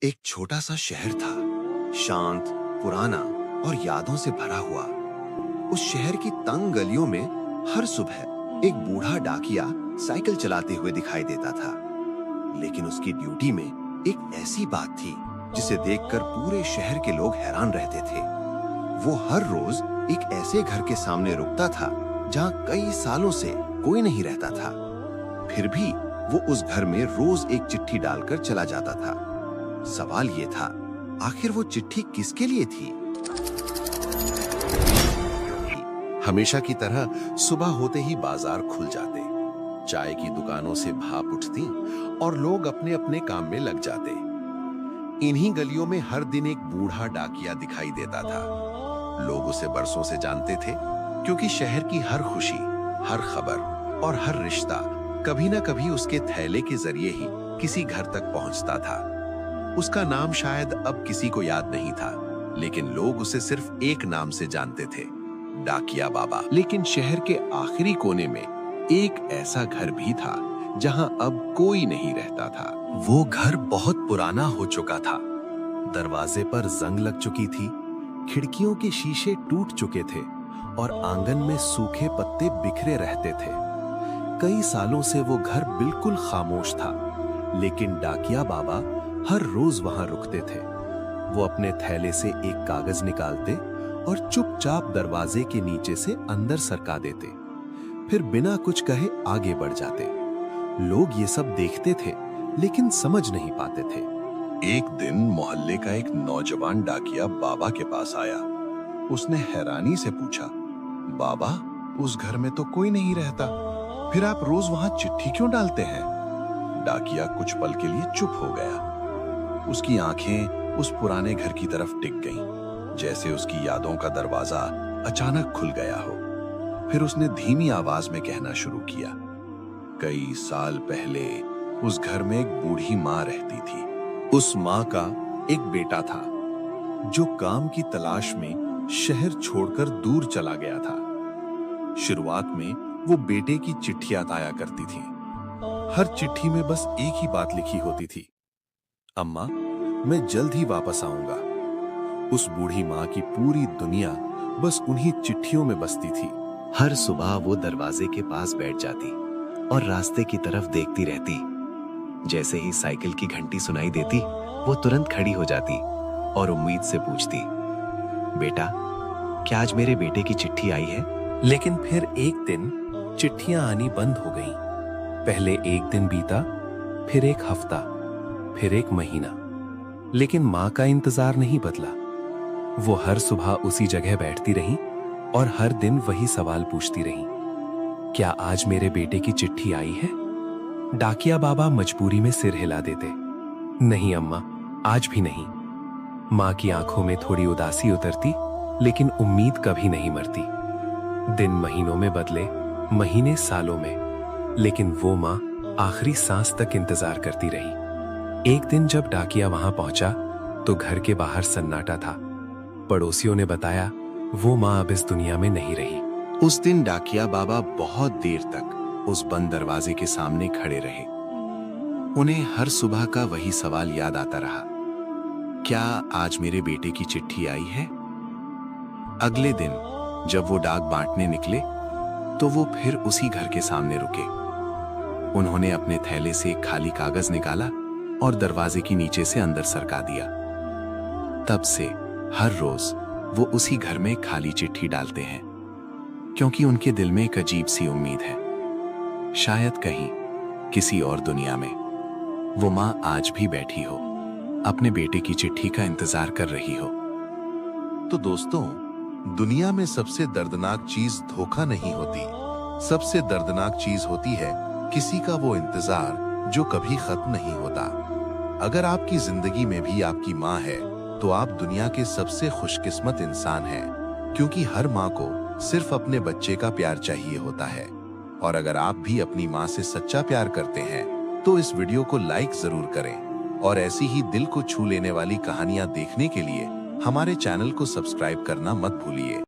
एक छोटा सा शहर था, शांत, पुराना और यादों से भरा हुआ। उस शहर की तंग गलियों में हर सुबह एक बूढ़ा डाकिया साइकिल चलाते हुए दिखाई देता था। लेकिन उसकी ड्यूटी में एक ऐसी बात थी जिसे देखकर पूरे शहर के लोग हैरान रहते थे। वो हर रोज एक ऐसे घर के सामने रुकता था जहां कई सालों से कोई नहीं रहता था। फिर भी वो उस घर में रोज एक चिट्ठी डालकर चला जाता था। सवाल ये था, आखिर वो चिट्ठी किसके लिए थी? हमेशा की तरह सुबह होते ही बाजार खुल जाते, चाय की दुकानों से भाप उठती और लोग अपने अपने काम में लग जाते। इन्हीं गलियों में हर दिन एक बूढ़ा डाकिया दिखाई देता था। लोग उसे बरसों से जानते थे, क्योंकि शहर की हर खुशी, हर खबर और हर रिश्ता कभी ना कभी उसके थैले के जरिए ही किसी घर तक पहुंचता था। उसका नाम शायद अब किसी को याद नहीं था, लेकिन लोग उसे सिर्फ एक नाम से जानते थे, डाकिया बाबा। लेकिन शहर के आखिरी कोने में एक ऐसा घर भी था जहां अब कोई नहीं रहता था। वो घर बहुत पुराना हो चुका था। दरवाजे पर जंग लग चुकी थी, खिड़कियों के शीशे टूट चुके थे और आंगन में सूखे पत्ते बिखरे रहते थे। कई सालों से वो घर बिल्कुल खामोश था, लेकिन डाकिया बाबा हर रोज वहां रुकते थे। वो अपने थैले से एक कागज निकालते और चुपचाप दरवाजे के नीचे से अंदर सरका देते, फिर बिना कुछ कहे आगे बढ़ जाते। लोग ये सब देखते थे, लेकिन समझ नहीं पाते थे। एक दिन मोहल्ले का एक नौजवान डाकिया बाबा के पास आया। उसने हैरानी से पूछा, बाबा, उस घर में तो कोई नहीं रहता, फिर आप रोज वहां चिट्ठी क्यों डालते हैं? डाकिया कुछ पल के लिए चुप हो गया। उसकी आंखें उस पुराने घर की तरफ टिक गईं, जैसे उसकी यादों का दरवाजा अचानक खुल गया हो। फिर उसने धीमी आवाज में कहना शुरू किया, कई साल पहले उस घर में एक बूढ़ी माँ रहती थी। उस माँ का एक बेटा था जो काम की तलाश में शहर छोड़कर दूर चला गया था। शुरुआत में वो बेटे की चिट्ठियां आया करती थी। हर चिट्ठी में बस एक ही बात लिखी होती थी, अम्मा, मैं जल्द ही वापस आऊंगा। उस बूढ़ी माँ की पूरी दुनिया बस उन्हीं चिट्ठियों में बसती थी। हर सुबह वो दरवाजे के पास बैठ जाती और रास्ते की तरफ देखती रहती। जैसे ही साइकिल की घंटी सुनाई देती, वो तुरंत खड़ी हो जाती और उम्मीद से पूछती, बेटा, क्या आज मेरे बेटे की चिट्ठी आई है? लेकिन फिर एक दिन चिट्ठियां आनी बंद हो गईं। पहले एक दिन बीता, फिर एक हफ्ता, फिर एक महीना, लेकिन माँ का इंतजार नहीं बदला। वो हर सुबह उसी जगह बैठती रही और हर दिन वही सवाल पूछती रही, क्या आज मेरे बेटे की चिट्ठी आई है? डाकिया बाबा मजबूरी में सिर हिला देते, नहीं अम्मा, आज भी नहीं। माँ की आंखों में थोड़ी उदासी उतरती, लेकिन उम्मीद कभी नहीं मरती। दिन महीनों में बदले, महीने सालों में, लेकिन वो माँ आखिरी सांस तक इंतजार करती रही। एक दिन जब डाकिया वहां पहुंचा तो घर के बाहर सन्नाटा था। पड़ोसियों ने बताया, वो माँ अब इस दुनिया में नहीं रही। उस दिन डाकिया बाबा बहुत देर तक उस बंद दरवाजे के सामने खड़े रहे। उन्हें हर सुबह का वही सवाल याद आता रहा, क्या आज मेरे बेटे की चिट्ठी आई है? अगले दिन जब वो डाक बांटने निकले तो वो फिर उसी घर के सामने रुके। उन्होंने अपने थैले से एक खाली कागज निकाला और दरवाजे की नीचे से अंदर सरका दिया। तब से हर रोज वो उसी घर में खाली चिट्ठी डालते हैं, क्योंकि उनके दिल में एक अजीब सी उम्मीद है, शायद कहीं किसी और दुनिया में वो माँ आज भी बैठी हो, अपने बेटे की चिट्ठी का इंतजार कर रही हो। तो दोस्तों, दुनिया में सबसे दर्दनाक चीज धोखा नहीं होती, सबसे दर्दनाक चीज होती है किसी का वो इंतजार जो कभी खत्म नहीं होता। अगर आपकी जिंदगी में भी आपकी माँ है, तो आप दुनिया के सबसे खुशकिस्मत इंसान हैं, क्योंकि हर माँ को सिर्फ अपने बच्चे का प्यार चाहिए होता है। और अगर आप भी अपनी माँ से सच्चा प्यार करते हैं, तो इस वीडियो को लाइक जरूर करें और ऐसी ही दिल को छू लेने वाली कहानियां देखने के लिए हमारे चैनल को सब्सक्राइब करना मत भूलिए।